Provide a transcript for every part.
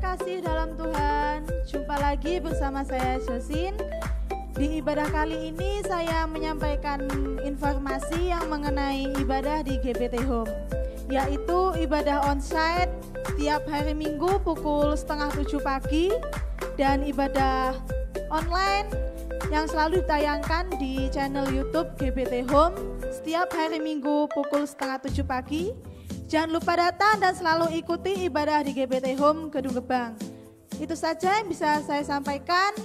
kasih dalam Tuhan, jumpa lagi bersama saya Josin. Di ibadah kali ini saya menyampaikan informasi yang mengenai ibadah di GBT Home, yaitu ibadah onsite setiap hari Minggu pukul 6:30 pagi dan ibadah online yang selalu ditayangkan di channel YouTube GBT Home setiap hari Minggu pukul 6:30 pagi. Jangan lupa datang dan selalu ikuti ibadah di GBT Home Gedung Gebang. Itu saja yang bisa saya sampaikan.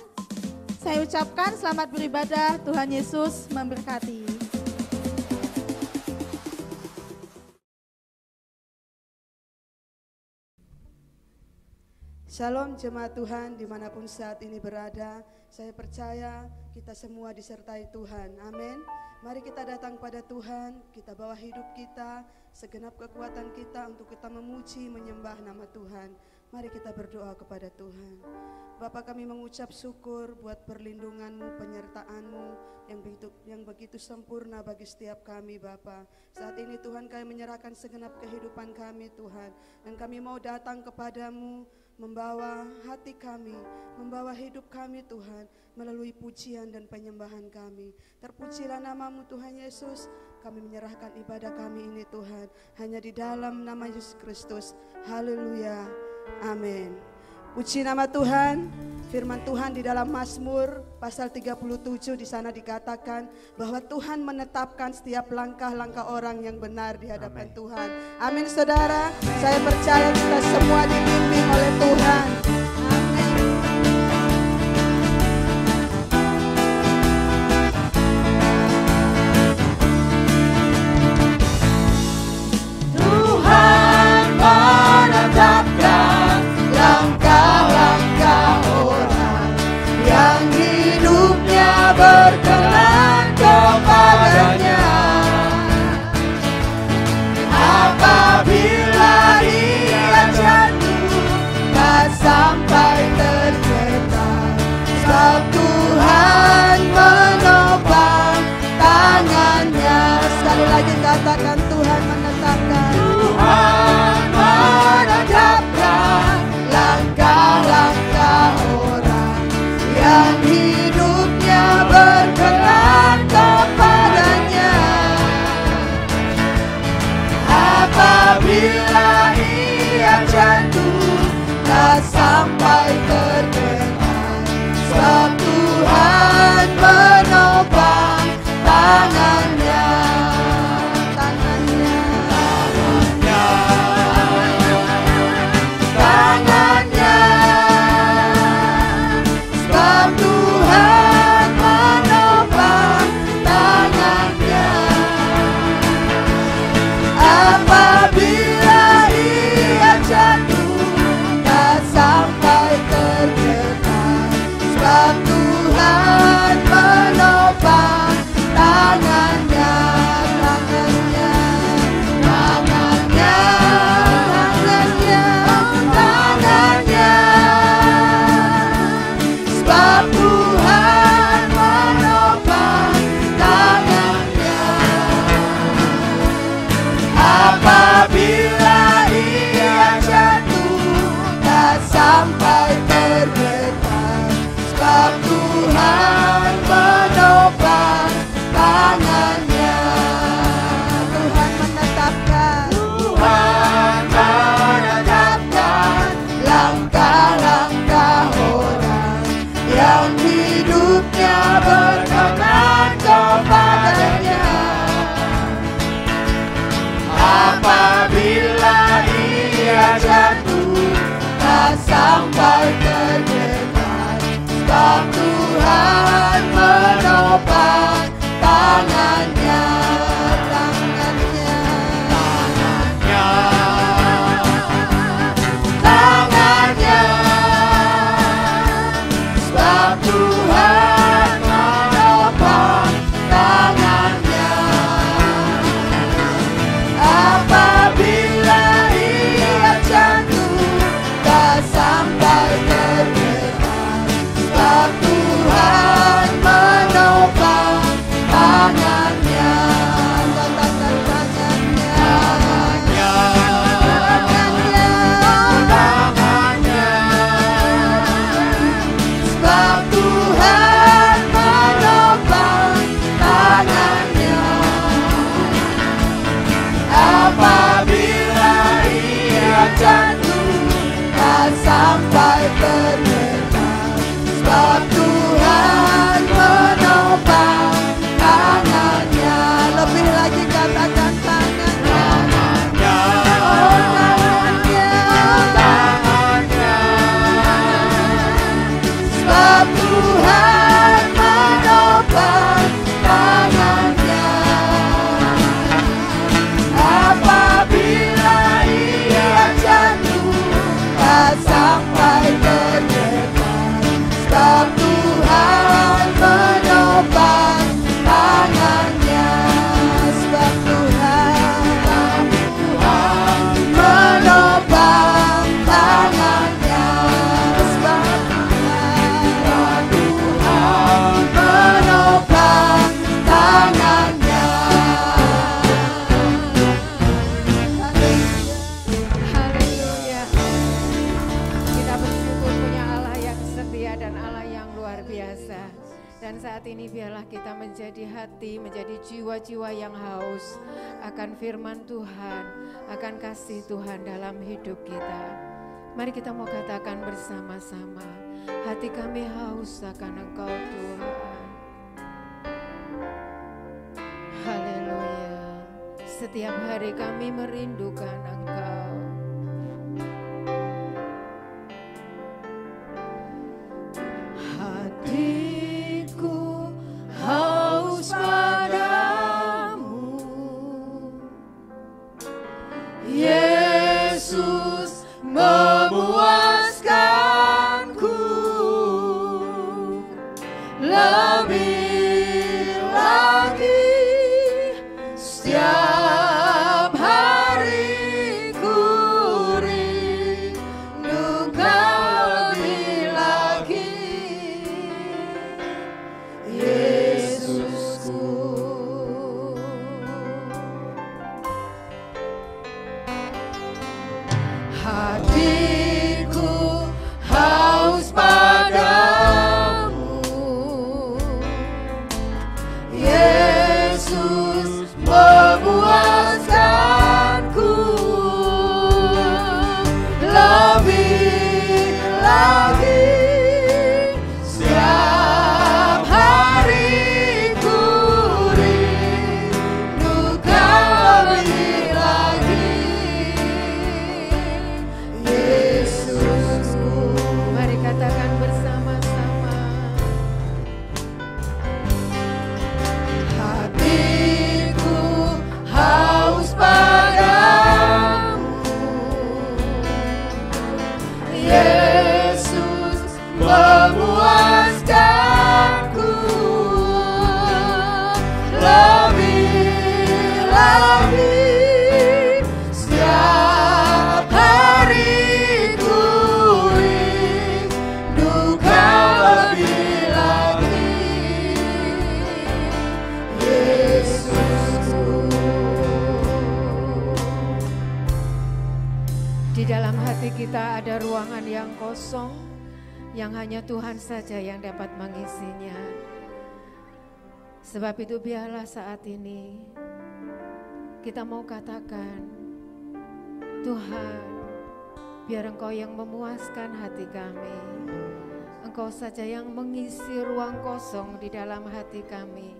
Saya ucapkan selamat beribadah, Tuhan Yesus memberkati. Shalom jemaat Tuhan dimanapun saat ini berada. Saya percaya kita semua disertai Tuhan, amin. Mari kita datang pada Tuhan, kita bawa hidup kita, segenap kekuatan kita untuk kita memuji, menyembah nama Tuhan. Mari kita berdoa kepada Tuhan. Bapa, kami mengucap syukur buat perlindungan-Mu, penyertaan-Mu yang begitu sempurna bagi setiap kami, Bapa. Saat ini Tuhan, kami menyerahkan segenap kehidupan kami, Tuhan. Dan kami mau datang kepada-Mu, membawa hati kami, membawa hidup kami, Tuhan, melalui pujian dan penyembahan kami. Terpujilah nama-Mu, Tuhan Yesus. Kami menyerahkan ibadah kami ini, Tuhan, hanya di dalam nama Yesus Kristus. Haleluya, amin. Puji nama Tuhan. Firman Tuhan di dalam Mazmur pasal 37 di sana dikatakan bahwa Tuhan menetapkan setiap langkah-langkah orang yang benar di hadapan Tuhan. Amin, saudara. Saya percaya kita semua dibimbing oleh Tuhan. Tuhan menetapkan langkah-langkah orang yang hidupnya berkenan kepadanya. Apabila ia jatuh tak sampai terjebak, sebab Tuhan menopang tangannya. Sekali lagi katakan, Tuhan menetapkan. Tuhan menetapkan langkah-langkah orang yang hidupnya berkenan kepadanya. Apabila ia jatuh tak sampai tergenang, sebab Tuhan menopang tangannya. Apabila ia jatuh tak sampai tergenang, saat ini biarlah kita menjadi hati, menjadi jiwa-jiwa yang haus akan firman Tuhan, akan kasih Tuhan dalam hidup kita. Mari kita mau katakan bersama-sama, hati kami haus akan Engkau Tuhan. Haleluya. Setiap hari kami merindukan Engkau. Hatiku haus padamu, Yesus memuaskanku lebih lagi. Setiap hari ku rindukan lebih lagi, Yesusku. Hatiku haus padamu, Yesus memuaskanku lebih lagi. Setiap hari ku rindukan lebih lagi, Yesusku. Mari katakan bersama-sama. Hatiku haus padamu, Yesus memuaskanku lebih lagi. Setiap hari ku rindukan lebih lagi, Yesusku. Di dalam hati kita ada ruangan yang kosong, yang hanya Tuhan saja yang dapat mengisinya. Sebab itu biarlah saat ini kita mau katakan, Tuhan, biar Engkau yang memuaskan hati kami. Engkau saja yang mengisi ruang kosong di dalam hati kami.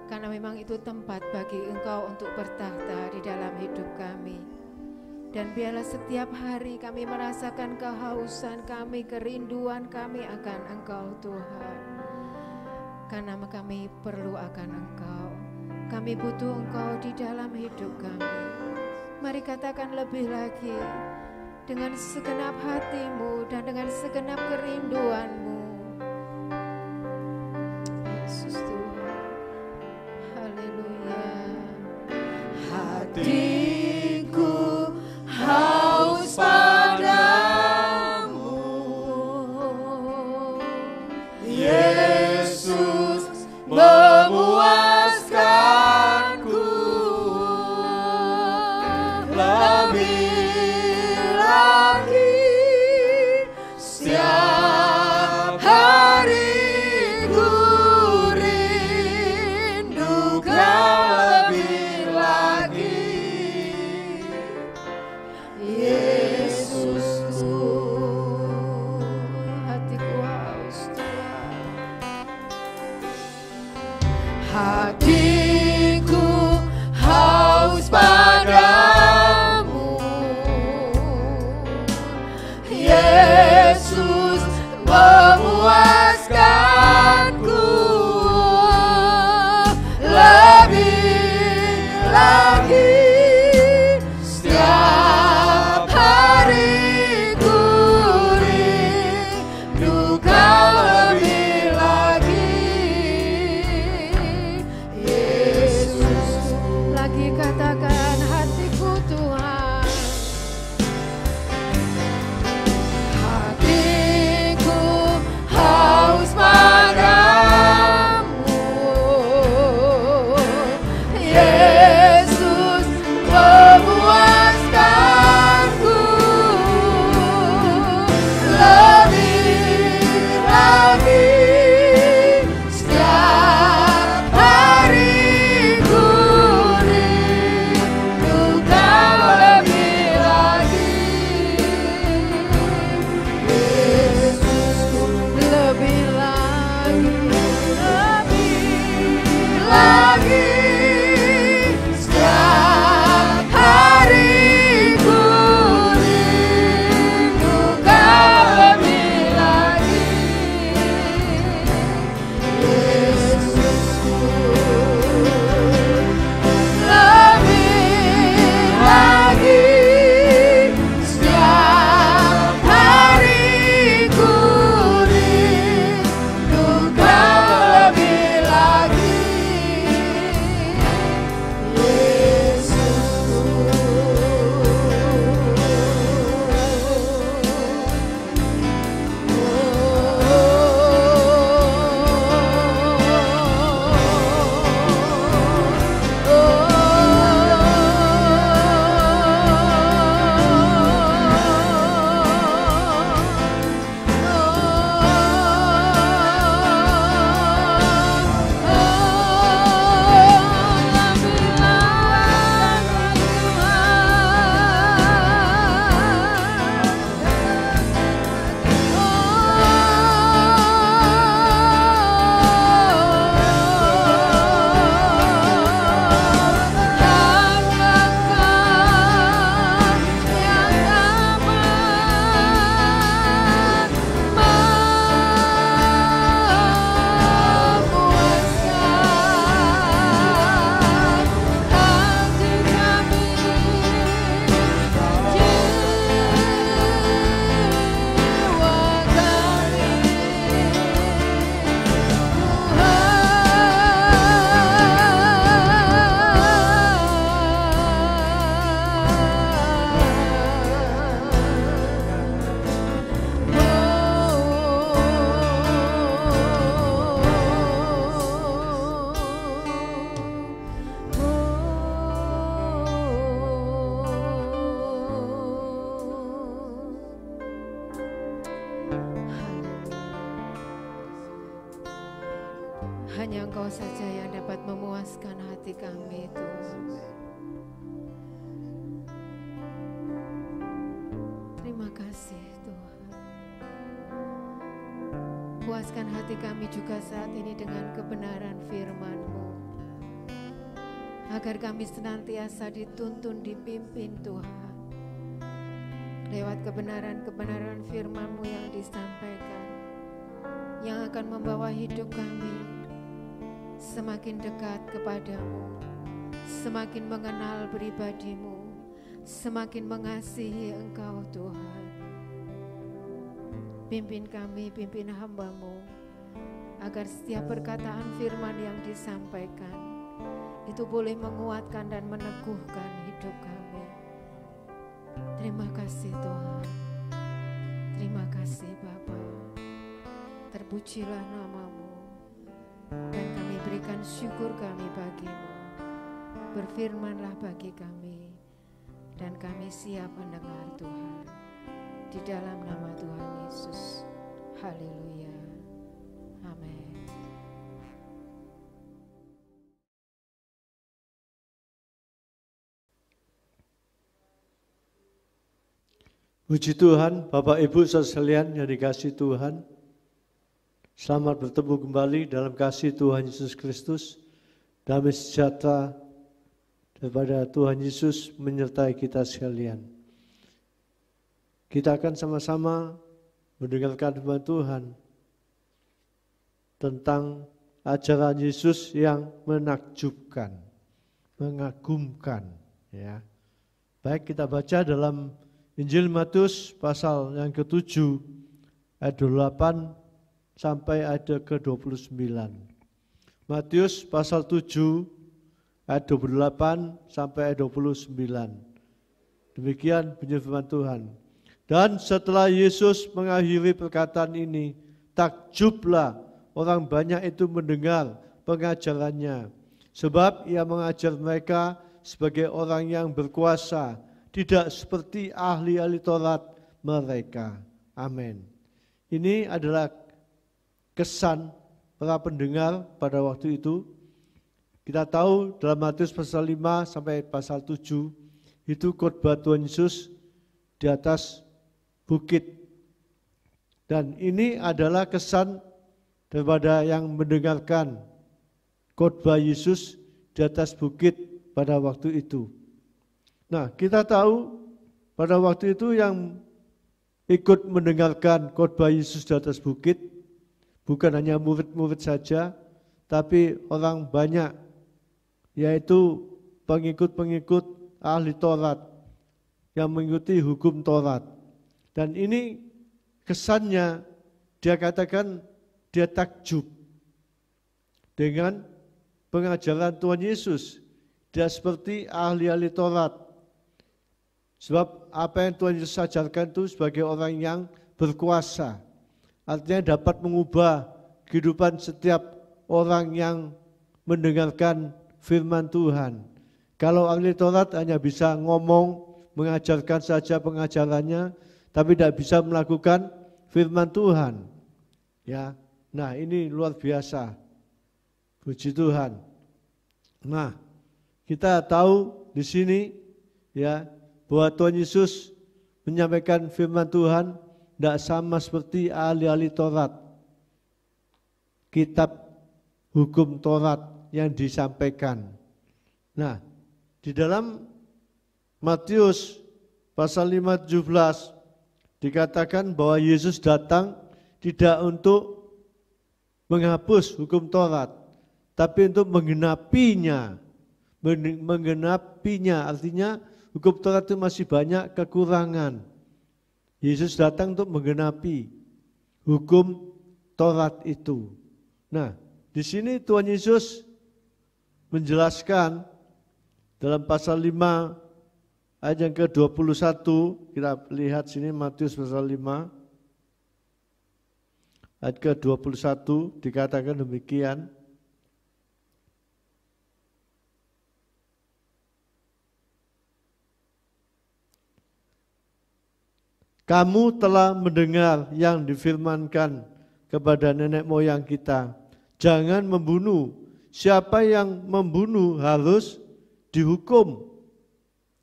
Karena memang itu tempat bagi Engkau untuk bertahta di dalam hidup kami. Dan biarlah setiap hari kami merasakan kehausan kami, kerinduan kami akan Engkau Tuhan. Karena kami perlu akan Engkau. Kami butuh Engkau di dalam hidup kami. Mari katakan lebih lagi, dengan segenap hatimu dan dengan segenap kerinduanmu. Yesus Tuhan. Haleluya. Hatiku haus padamu, Yesus memuaskanku lebih lagi. Setiap hari ku rindukan lebih lagi, Yesusku. Hatiku haus Tuhan. Hatiku haus padamu, puaskan hati kami Tuhan. Terima kasih Tuhan. Puaskan hati kami juga saat ini dengan kebenaran firman-Mu, agar kami senantiasa dituntun, dipimpin Tuhan, lewat kebenaran-kebenaran firman-Mu yang disampaikan, yang akan membawa hidup kami semakin dekat kepadamu, semakin mengenal pribadi-Mu, semakin mengasihi Engkau Tuhan. Pimpin kami, pimpin hamba-Mu, agar setiap perkataan firman yang disampaikan itu boleh menguatkan dan meneguhkan hidup kami. Terima kasih Tuhan. Terima kasih Bapa. Terpujilah nama-Mu, dan kami berikan syukur kami bagi-Mu. Berfirmanlah bagi kami, dan kami siap mendengar Tuhan. Di dalam nama Tuhan Yesus. Haleluya. Amin. Puji Tuhan, Bapak Ibu saudara sekalian yang dikasihi Tuhan. Selamat bertemu kembali dalam kasih Tuhan Yesus Kristus. Damai sejahtera daripada Tuhan Yesus menyertai kita sekalian. Kita akan sama-sama mendengarkan firman Tuhan tentang ajaran Yesus yang menakjubkan, mengagumkan. Ya. Baik, kita baca dalam Injil Matius pasal yang ke-7 ayat 28 sampai ayat ke-29. Matius pasal 7 ayat 28 sampai ayat 29. Demikian bunyi firman Tuhan. Dan setelah Yesus mengakhiri perkataan ini, takjublah orang banyak itu mendengar pengajarannya. Sebab ia mengajar mereka sebagai orang yang berkuasa, tidak seperti ahli-ahli Taurat mereka. Amin. Ini adalah kesan para pendengar pada waktu itu. Kita tahu dalam Matius pasal 5 sampai pasal 7, itu khotbah Tuhan Yesus di atas bukit. Dan ini adalah kesan daripada yang mendengarkan khotbah Yesus di atas bukit pada waktu itu. Nah, kita tahu pada waktu itu yang ikut mendengarkan khotbah Yesus di atas bukit bukan hanya murid-murid saja, tapi orang banyak, yaitu pengikut-pengikut ahli Taurat yang mengikuti hukum Taurat. Dan ini kesannya dia katakan dia takjub dengan pengajaran Tuhan Yesus. Dia seperti ahli-ahli Taurat. Sebab apa yang Tuhan Yesus ajarkan itu sebagai orang yang berkuasa. Artinya dapat mengubah kehidupan setiap orang yang mendengarkan firman Tuhan. Kalau ahli Taurat hanya bisa ngomong, mengajarkan saja pengajarannya, tapi tidak bisa melakukan firman Tuhan. Ya, nah ini luar biasa. Puji Tuhan. Nah, kita tahu di sini ya bahwa Tuhan Yesus menyampaikan firman Tuhan tidak sama seperti ahli-ahli Taurat. Kitab hukum Taurat yang disampaikan. Nah, di dalam Matius pasal 5:17 dikatakan bahwa Yesus datang tidak untuk menghapus hukum Taurat, tapi untuk menggenapinya. Menggenapinya artinya hukum Taurat itu masih banyak kekurangan. Yesus datang untuk menggenapi hukum Taurat itu. Nah, di sini Tuhan Yesus menjelaskan dalam pasal 5 ayat yang ke-21, kita lihat sini Matius pasal 5 ayat ke-21 dikatakan demikian. Kamu telah mendengar yang difirmankan kepada nenek moyang kita, jangan membunuh. siapa yang membunuh harus dihukum.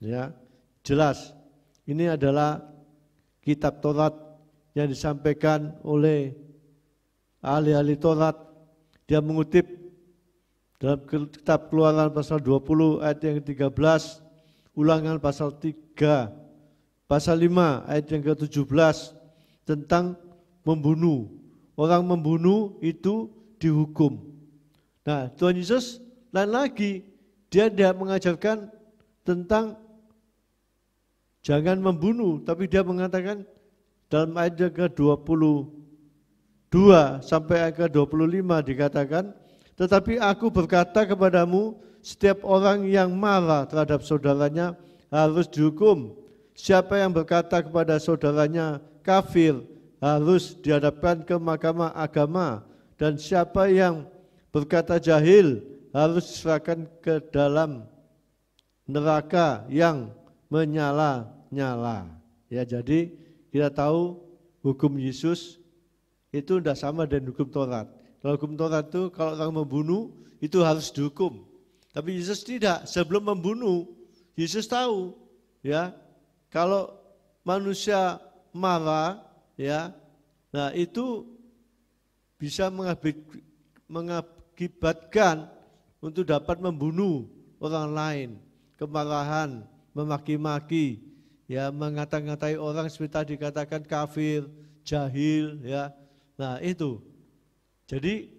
Ya, jelas. Ini adalah kitab Taurat yang disampaikan oleh ahli-ahli Taurat. Dia mengutip dalam kitab Keluaran pasal 20 ayat yang ke-13, Ulangan pasal 3, pasal 5 ayat yang ke-17 tentang membunuh. Orang membunuh itu dihukum. Nah, Tuhan Yesus lain lagi, dia tidak mengajarkan tentang jangan membunuh, tapi dia mengatakan dalam ayat yang ke-22 sampai ayat ke-25 dikatakan, tetapi aku berkata kepadamu, setiap orang yang marah terhadap saudaranya harus dihukum. Siapa yang berkata kepada saudaranya kafir harus dihadapkan ke mahkamah agama, dan siapa yang berkata jahil harus diserahkan ke dalam neraka yang menyala-nyala. Ya, jadi kita tahu hukum Yesus itu tidak sama dengan hukum Taurat. Kalau hukum Taurat itu kalau orang membunuh itu harus dihukum. Tapi Yesus tidak. Sebelum membunuh, Yesus tahu, ya, kalau manusia marah, ya, nah itu bisa mengakibatkan untuk dapat membunuh orang lain. Kemarahan, memaki-maki, ya, mengata-ngatai orang seperti dikatakan kafir, jahil, ya. Nah itu. Jadi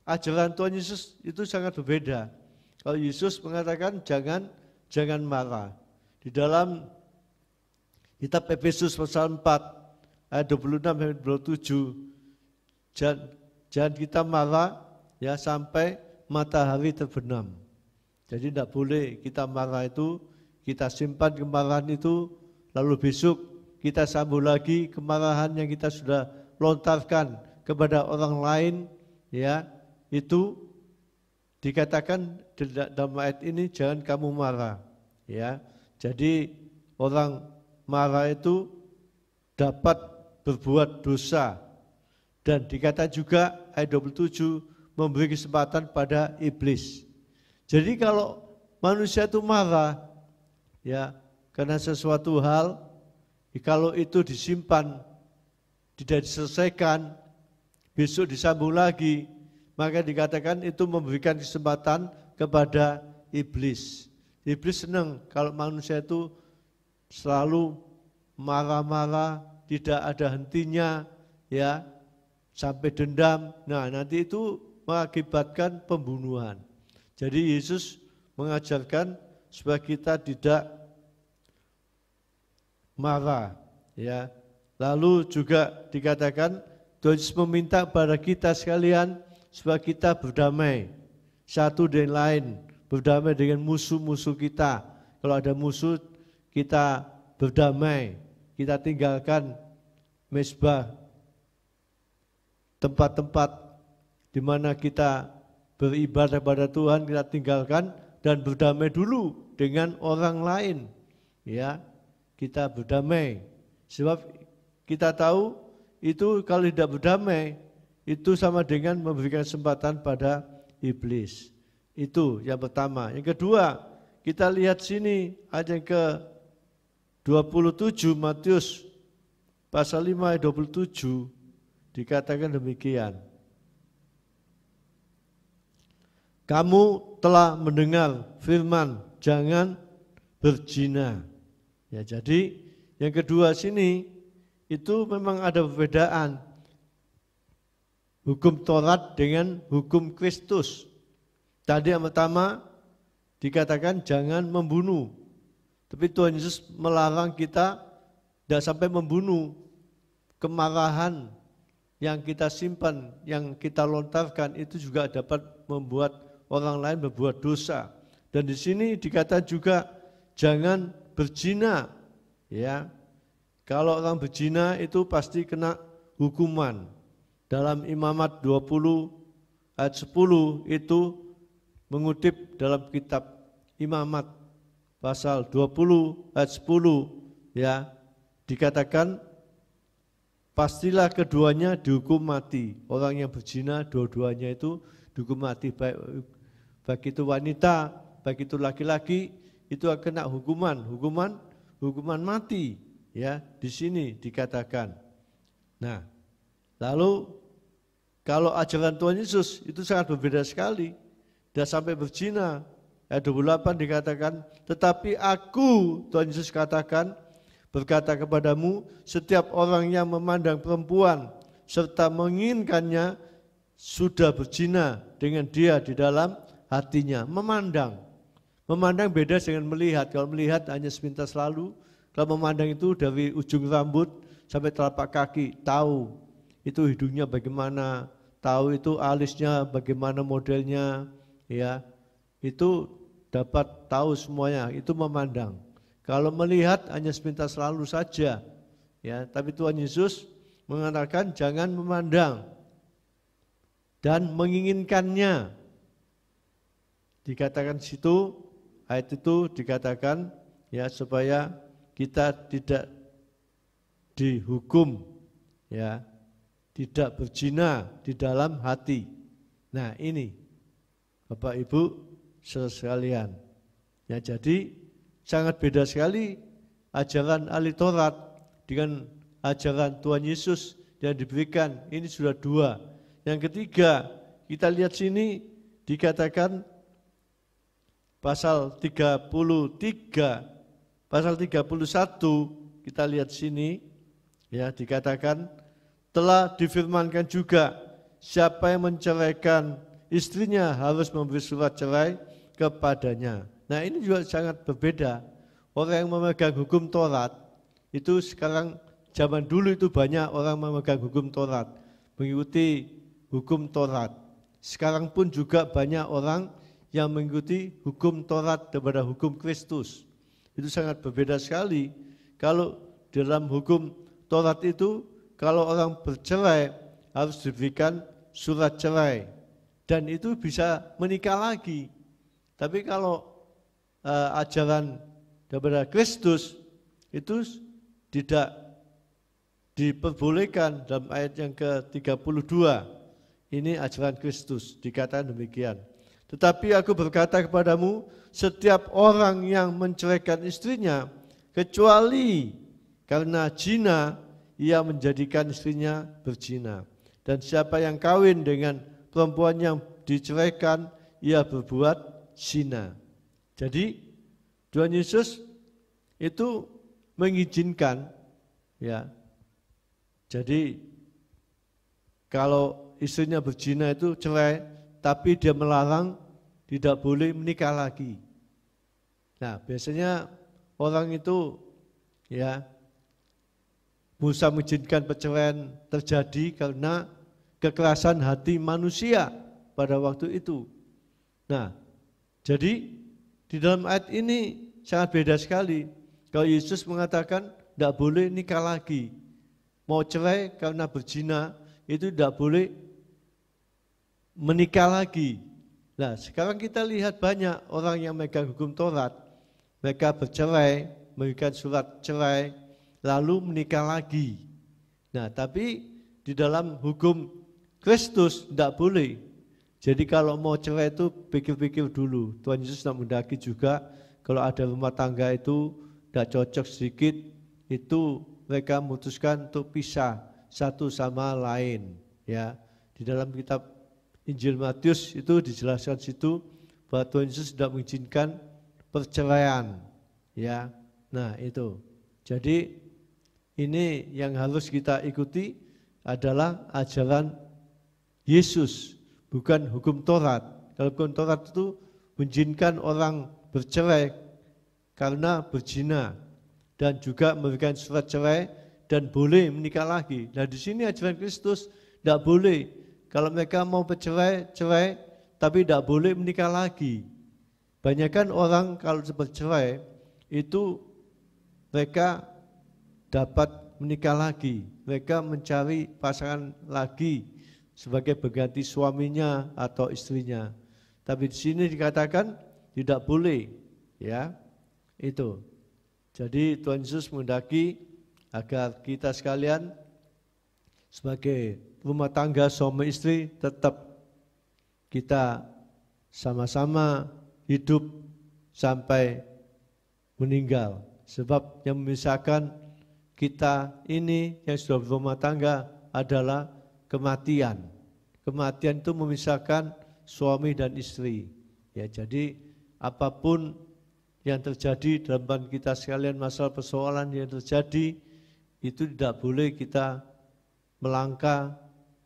ajaran Tuhan Yesus itu sangat berbeda. Kalau Yesus mengatakan jangan marah. Di dalam kitab Efesus pasal 4 ayat 26 sampai 27, jangan kita marah ya sampai matahari terbenam. Jadi tidak boleh kita marah itu, kita simpan kemarahan itu, lalu besok kita sambung lagi kemarahan yang kita sudah lontarkan kepada orang lain, ya, itu dikatakan dalam ayat ini jangan kamu marah, ya. Jadi orang marah itu dapat berbuat dosa, dan dikatakan juga ayat 27 memberi kesempatan pada iblis. Jadi kalau manusia itu marah, ya, karena sesuatu hal, kalau itu disimpan, tidak diselesaikan, besok disambung lagi, maka dikatakan itu memberikan kesempatan kepada iblis. Iblis senang kalau manusia itu selalu marah-marah, tidak ada hentinya, ya, sampai dendam. Nah, nanti itu mengakibatkan pembunuhan. Jadi Yesus mengajarkan supaya kita tidak marah, ya. Lalu juga dikatakan Tuhan Yesus meminta kepada kita sekalian supaya kita berdamai satu dengan lain, berdamai dengan musuh-musuh kita. Kalau ada musuh, kita berdamai, kita tinggalkan mezbah, tempat-tempat di mana kita beribadah kepada Tuhan, kita tinggalkan dan berdamai dulu dengan orang lain. Ya, kita berdamai. Sebab kita tahu itu kalau tidak berdamai, itu sama dengan memberikan kesempatan pada iblis. Itu yang pertama. Yang kedua, kita lihat sini ayat yang ke-27 Matius pasal 5 ayat 27 dikatakan demikian. Kamu telah mendengar firman jangan berzina. Ya, jadi yang kedua sini itu memang ada perbedaan hukum Taurat dengan hukum Kristus. Tadi yang pertama dikatakan jangan membunuh. Tapi Tuhan Yesus melarang kita tidak sampai membunuh. Kemarahan yang kita simpan, yang kita lontarkan itu juga dapat membuat orang lain berbuat dosa. Dan di sini dikatakan juga jangan berzina, ya. Kalau orang berzina itu pasti kena hukuman. Dalam Imamat 20 ayat 10 itu mengutip dalam kitab Imamat pasal 20 ayat 10, ya, dikatakan pastilah keduanya dihukum mati. Orang yang berzina dua-duanya itu dihukum mati, baik baik itu wanita, baik itu laki-laki, itu akan kena hukuman mati, ya. Di sini dikatakan. Nah, lalu kalau ajaran Tuhan Yesus itu sangat berbeda sekali. Dia sampai berzina. Ayat 28 dikatakan, tetapi aku, Tuhan Yesus katakan, berkata kepadamu, setiap orang yang memandang perempuan serta menginginkannya sudah berzina dengan dia di dalam hatinya. Memandang beda dengan melihat. Kalau melihat hanya sepintas lalu, kalau memandang itu dari ujung rambut sampai telapak kaki, tahu itu hidungnya bagaimana, tahu itu alisnya bagaimana modelnya, ya. Itu dapat tahu semuanya, itu memandang. Kalau melihat hanya sepintas lalu saja, ya. Tapi Tuhan Yesus mengatakan jangan memandang dan menginginkannya. Dikatakan situ, ayat itu dikatakan, ya, supaya kita tidak dihukum, ya, tidak berzina di dalam hati. Nah, ini Bapak Ibu sekalian, ya, jadi sangat beda sekali ajaran ahli Taurat dengan ajaran Tuhan Yesus yang diberikan. Ini sudah dua. Yang ketiga, kita lihat sini dikatakan pasal 33, pasal 31, kita lihat sini, ya, dikatakan telah difirmankan juga siapa yang menceraikan istrinya harus memberi surat cerai kepadanya. Nah, ini juga sangat berbeda. Orang yang memegang hukum Taurat itu sekarang, zaman dulu itu banyak orang memegang hukum Taurat, mengikuti hukum Taurat. Sekarang pun juga banyak orang yang mengikuti hukum Taurat daripada hukum Kristus. Itu sangat berbeda sekali. Kalau dalam hukum Taurat itu, kalau orang bercerai harus diberikan surat cerai, dan itu bisa menikah lagi. Tapi kalau ajaran daripada Kristus itu tidak diperbolehkan. Dalam ayat yang ke-32, ini ajaran Kristus, dikatakan demikian. Tetapi aku berkata kepadamu, setiap orang yang menceraikan istrinya, kecuali karena zina, ia menjadikan istrinya berzina. Dan siapa yang kawin dengan perempuan yang diceraikan, ia berbuat zina. Jadi Tuhan Yesus itu mengizinkan, ya. Jadi kalau istrinya berzina itu cerai, tapi dia melarang tidak boleh menikah lagi. Nah, biasanya orang itu, ya, Musa mengizinkan perceraian terjadi karena kekerasan hati manusia pada waktu itu. Nah, jadi di dalam ayat ini sangat beda sekali. Kalau Yesus mengatakan tidak boleh nikah lagi, mau cerai karena berzina, itu tidak boleh menikah lagi. Nah, sekarang kita lihat banyak orang yang memegang hukum Taurat, mereka bercerai, memberikan surat cerai, lalu menikah lagi. Nah, tapi di dalam hukum Kristus tidak boleh. Jadi kalau mau cerai itu pikir-pikir dulu. Tuhan Yesus tidak menghendaki juga kalau ada rumah tangga itu tidak cocok sedikit, itu mereka memutuskan untuk pisah satu sama lain. Ya, di dalam kitab Injil Matius itu dijelaskan situ bahwa Tuhan Yesus tidak mengizinkan perceraian. Ya, nah itu. Jadi ini yang harus kita ikuti adalah ajaran Yesus, bukan hukum Taurat. Kalau hukum Taurat itu mengizinkan orang bercerai karena berzina dan juga memberikan surat cerai dan boleh menikah lagi. Nah, di sini ajaran Kristus tidak boleh. Kalau mereka mau bercerai, cerai, tapi tidak boleh menikah lagi. Banyakkan orang kalau bercerai itu mereka dapat menikah lagi. Mereka mencari pasangan lagi sebagai pengganti suaminya atau istrinya. Tapi di sini dikatakan tidak boleh, ya. Itu. Jadi Tuhan Yesus menghendaki agar kita sekalian sebagai rumah tangga suami istri tetap kita sama-sama hidup sampai meninggal. Sebab yang memisahkan kita ini yang sudah berumah tangga adalah kematian. Kematian itu memisahkan suami dan istri. Ya, jadi apapun yang terjadi dalam kita sekalian, masalah persoalan yang terjadi, itu tidak boleh kita melangkah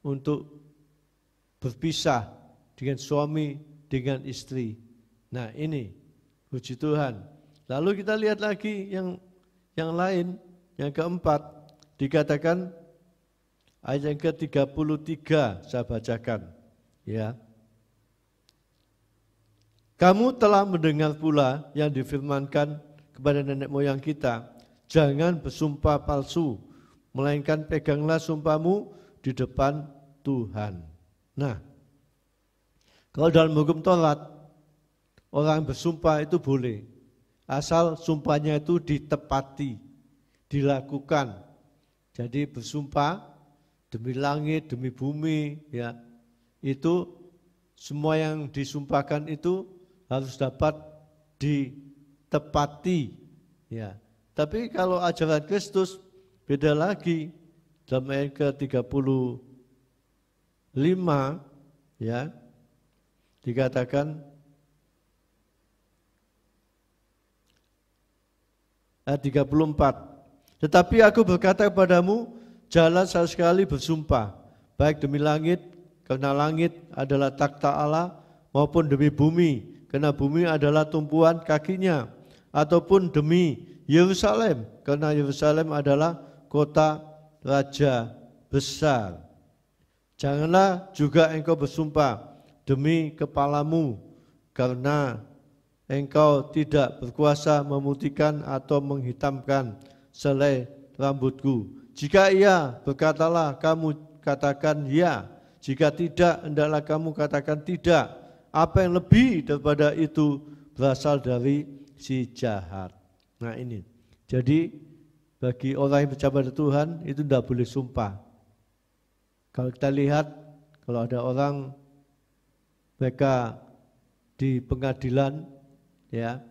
untuk berpisah dengan suami, dengan istri. Nah ini, puji Tuhan. Lalu kita lihat lagi yang lain, yang keempat, dikatakan ayat yang ke-33 saya bacakan. Ya. Kamu telah mendengar pula yang difirmankan kepada nenek moyang kita, jangan bersumpah palsu, melainkan peganglah sumpahmu di depan Tuhan. Nah, kalau dalam hukum Taurat, orang bersumpah itu boleh, asal sumpahnya itu ditepati, dilakukan. Jadi bersumpah demi langit, demi bumi, ya, itu semua yang disumpahkan itu harus dapat ditepati, ya. Tapi kalau ajaran Kristus beda lagi. Dalam ayat ke-35 ya, dikatakan ayat 34. Tetapi aku berkata kepadamu, janganlah sekali bersumpah, baik demi langit, karena langit adalah takhta Allah, maupun demi bumi, karena bumi adalah tumpuan kakinya, ataupun demi Yerusalem, karena Yerusalem adalah kota raja besar. Janganlah juga engkau bersumpah demi kepalamu, karena engkau tidak berkuasa memutihkan atau menghitamkan selai rambutku. Jika iya, berkatalah kamu katakan ya. Jika tidak, hendaklah kamu katakan tidak. Apa yang lebih daripada itu berasal dari si jahat. Nah ini, jadi bagi orang yang percaya pada Tuhan itu tidak boleh sumpah. Kalau kita lihat, kalau ada orang mereka di pengadilan, ya,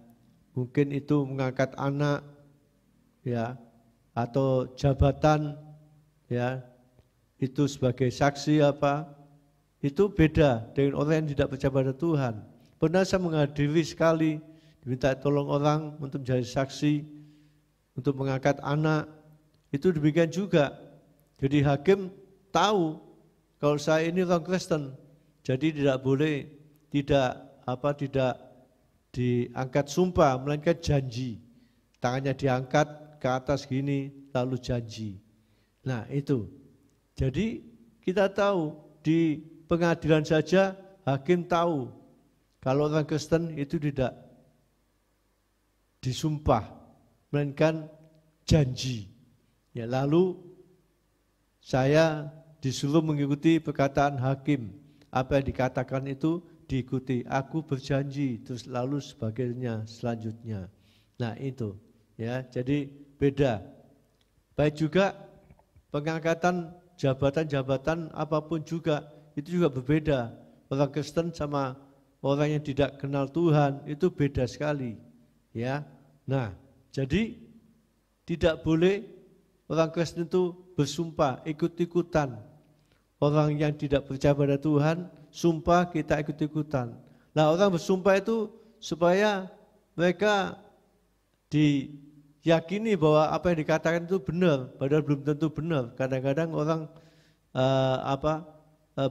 mungkin itu mengangkat anak, ya, atau jabatan, ya, itu sebagai saksi apa? Itu beda dengan orang yang tidak percaya pada Tuhan. Pernah saya menghadiri sekali, diminta tolong orang untuk menjadi saksi, untuk mengangkat anak, itu demikian juga. Jadi hakim tahu kalau saya ini orang Kristen, jadi tidak boleh tidak diangkat sumpah, melainkan janji. Tangannya diangkat ke atas gini, lalu janji. Nah itu, jadi kita tahu di pengadilan saja hakim tahu kalau orang Kristen itu tidak disumpah, melainkan janji. Ya, lalu saya disuruh mengikuti perkataan hakim. Apa yang dikatakan itu diikuti. Aku berjanji, terus lalu sebagainya selanjutnya. Nah itu, ya, jadi beda. Baik juga pengangkatan jabatan-jabatan apapun juga, itu juga berbeda. Orang Kristen sama orang yang tidak kenal Tuhan itu beda sekali, ya. Nah, jadi tidak boleh orang Kristen itu bersumpah ikut-ikutan. Orang yang tidak percaya pada Tuhan sumpah kita ikut-ikutan. Nah, orang bersumpah itu supaya mereka diyakini bahwa apa yang dikatakan itu benar, padahal belum tentu benar. Kadang-kadang orang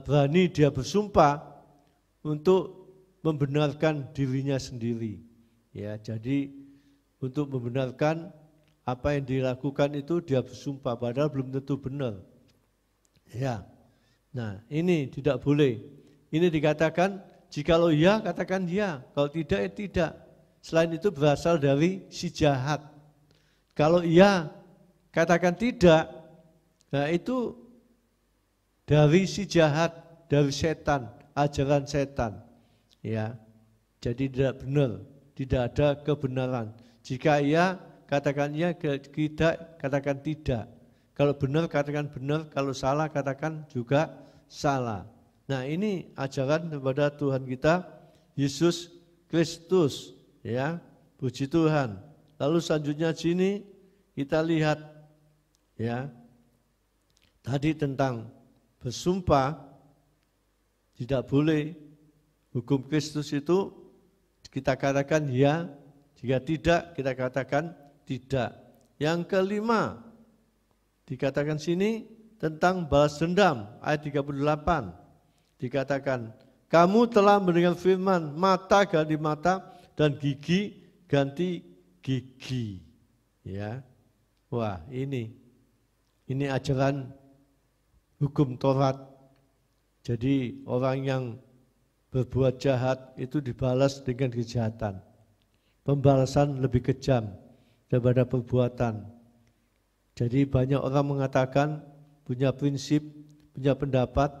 berani dia bersumpah untuk membenarkan dirinya sendiri. Ya, jadi untuk membenarkan apa yang dilakukan itu dia bersumpah padahal belum tentu benar. Ya. Nah, ini tidak boleh. Ini dikatakan jikalau ya katakan ya, kalau tidak ya tidak. Selain itu berasal dari si jahat. Kalau iya katakan tidak, nah itu dari si jahat, dari setan, ajaran setan. Ya, jadi tidak benar, tidak ada kebenaran. Jika iya, katakan iya, tidak, katakan tidak. Kalau benar, katakan benar, kalau salah, katakan juga salah. Nah ini ajaran kepada Tuhan kita Yesus Kristus, ya. Puji Tuhan. Lalu selanjutnya sini kita lihat, ya. Tadi tentang bersumpah, tidak boleh hukum Kristus itu kita katakan ya, jika tidak kita katakan tidak. Yang kelima dikatakan sini tentang balas dendam, ayat 38 dikatakan, kamu telah mendengar firman, mata ganti mata dan gigi ganti gigi, ya. Wah, ini ajaran hukum Taurat. Jadi orang yang berbuat jahat itu dibalas dengan kejahatan. Pembalasan lebih kejam daripada perbuatan. Jadi banyak orang mengatakan, punya prinsip, punya pendapat,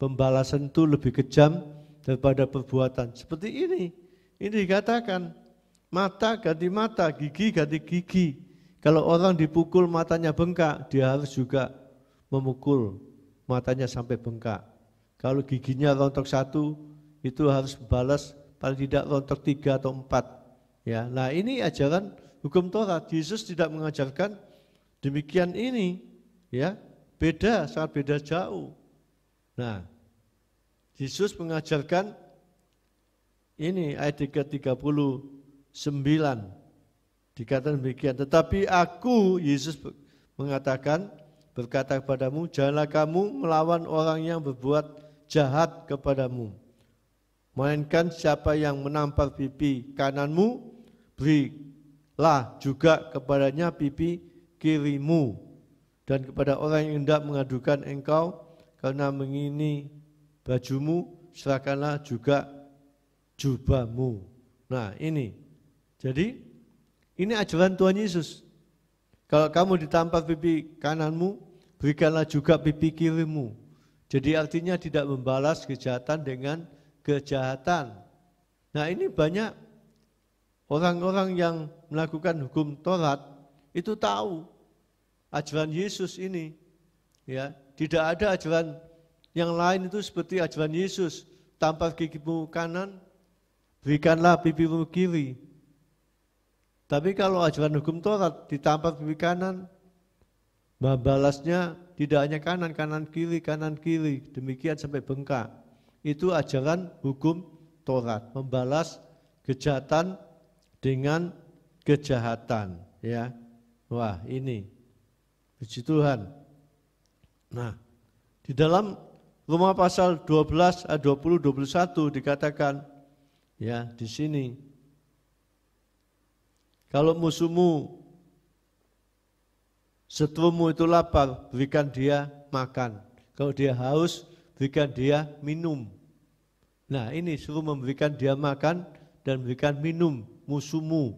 pembalasan itu lebih kejam daripada perbuatan. Seperti ini dikatakan, mata ganti mata, gigi ganti gigi. Kalau orang dipukul matanya bengkak, dia harus juga memukul matanya sampai bengkak. Kalau giginya rontok satu, itu harus balas paling tidak rontok 3 atau 4. Ya, nah ini ajaran hukum Taurat. Yesus tidak mengajarkan demikian ini, ya, beda, sangat beda jauh. Nah, Yesus mengajarkan ini ayat 39 dikatakan demikian. Tetapi aku, Yesus mengatakan, berkata kepadamu, janganlah kamu melawan orang yang berbuat jahat kepadamu. Melainkan siapa yang menampar pipi kananmu, berilah juga kepadanya pipi kirimu. Dan kepada orang yang hendak mengadukan engkau karena mengini bajumu, serahkanlah juga jubahmu. Nah ini, jadi ini ajaran Tuhan Yesus. Kalau kamu ditampar pipi kananmu, berikanlah juga pipi kirimu. Jadi artinya tidak membalas kejahatan dengan kejahatan. Nah ini banyak orang-orang yang melakukan hukum Taurat itu tahu ajaran Yesus ini. Ya, tidak ada ajaran yang lain itu seperti ajaran Yesus. Tampar gigimu kanan, berikanlah pipimu kiri. Tapi kalau ajaran hukum Taurat ditampar pipi kanan, membalasnya tidak hanya kanan kiri, demikian sampai bengkak. Itu ajaran hukum Taurat, membalas kejahatan dengan kejahatan, ya. Wah, ini puji Tuhan. Nah, di dalam Roma pasal 12 ayat 20 21 dikatakan, ya, di sini, kalau musuhmu, seterumu itu lapar, berikan dia makan. Kalau dia haus, berikan dia minum. Nah ini suruh memberikan dia makan dan berikan minum musuhmu.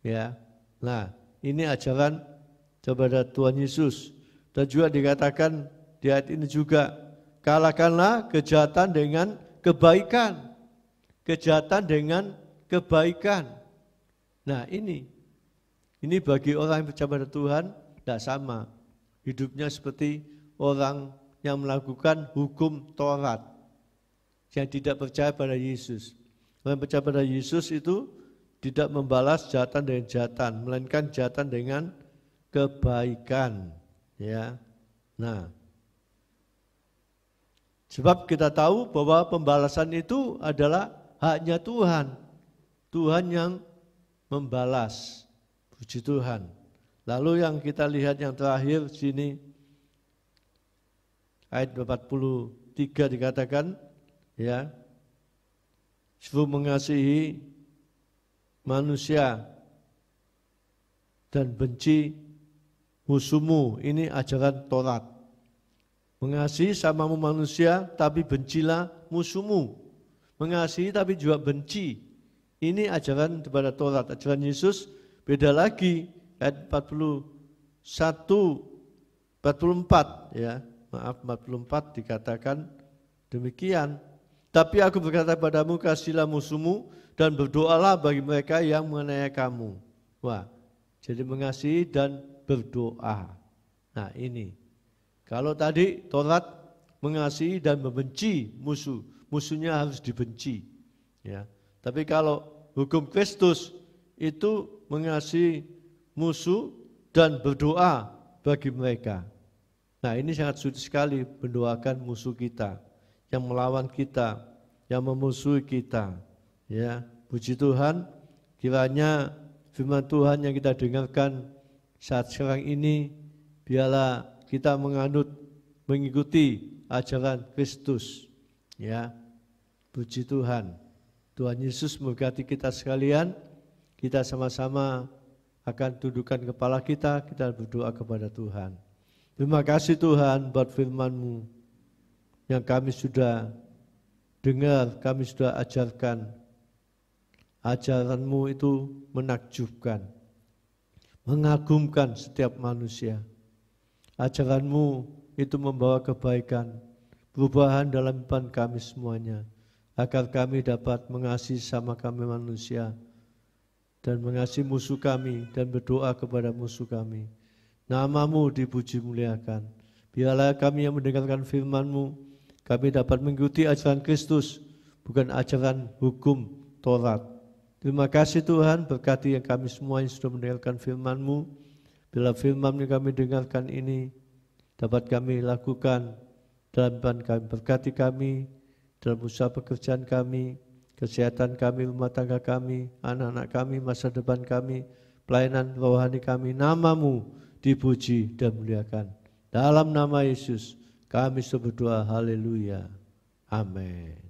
Ya, nah ini ajaran kepada Tuhan Yesus. Dan juga dikatakan di ayat ini juga, kalahkanlah kejahatan dengan kebaikan. Kejahatan dengan kebaikan. Nah ini bagi orang yang percaya pada Tuhan tidak sama. Hidupnya seperti orang yang melakukan hukum Taurat, yang tidak percaya pada Yesus. Orang yang percaya pada Yesus itu tidak membalas kejahatan dengan kejahatan, melainkan kejahatan dengan kebaikan. Ya, nah, sebab kita tahu bahwa pembalasan itu adalah haknya Tuhan. Tuhan yang membalas. Puji Tuhan. Lalu yang kita lihat yang terakhir sini, ayat 43 dikatakan, ya, suruh mengasihi manusia dan benci musuhmu. Ini ajaran Taurat. Mengasihi samamu manusia, tapi bencilah musuhmu. Mengasihi tapi juga benci. Ini ajaran kepada Taurat. Ajaran Yesus beda lagi. Ayat 44 ya. Maaf, 44 dikatakan demikian. Tapi aku berkata padamu, kasihilah musuhmu dan berdoalah bagi mereka yang menganiaya kamu. Wah, jadi mengasihi dan berdoa. Nah ini, kalau tadi Taurat mengasihi dan membenci musuh, musuhnya harus dibenci. Ya. Tapi kalau hukum Kristus itu mengasihi musuh dan berdoa bagi mereka. Nah, ini sangat sulit sekali mendoakan musuh kita, yang melawan kita, yang memusuhi kita. Ya, puji Tuhan, kiranya firman Tuhan yang kita dengarkan saat sekarang ini, biarlah kita mengikuti ajaran Kristus. Ya, puji Tuhan. Tuhan Yesus memberkati kita sekalian. Kita sama-sama akan tundukkan kepala kita berdoa kepada Tuhan. Terima kasih Tuhan buat firman-Mu yang kami sudah dengar, kami sudah ajarkan. Ajaran-Mu itu menakjubkan, mengagumkan setiap manusia. Ajaran-Mu itu membawa kebaikan, perubahan dalam kehidupan kami semuanya, agar kami dapat mengasihi sama kami manusia, dan mengasihi musuh kami, dan berdoa kepada musuh kami. Nama-Mu dipuji muliakan. Biarlah kami yang mendengarkan firman-Mu, kami dapat mengikuti ajaran Kristus, bukan ajaran hukum Taurat. Terima kasih Tuhan, berkati yang kami semua yang sudah mendengarkan firman-Mu. Bila firman yang kami dengarkan ini dapat kami lakukan dalam kehidupan kami, berkati kami dalam usaha pekerjaan kami, kesehatan kami, rumah tangga kami, anak-anak kami, masa depan kami, pelayanan rohani kami. Nama-Mu dipuji dan muliakan. Dalam nama Yesus kami berdoa, haleluya, amin.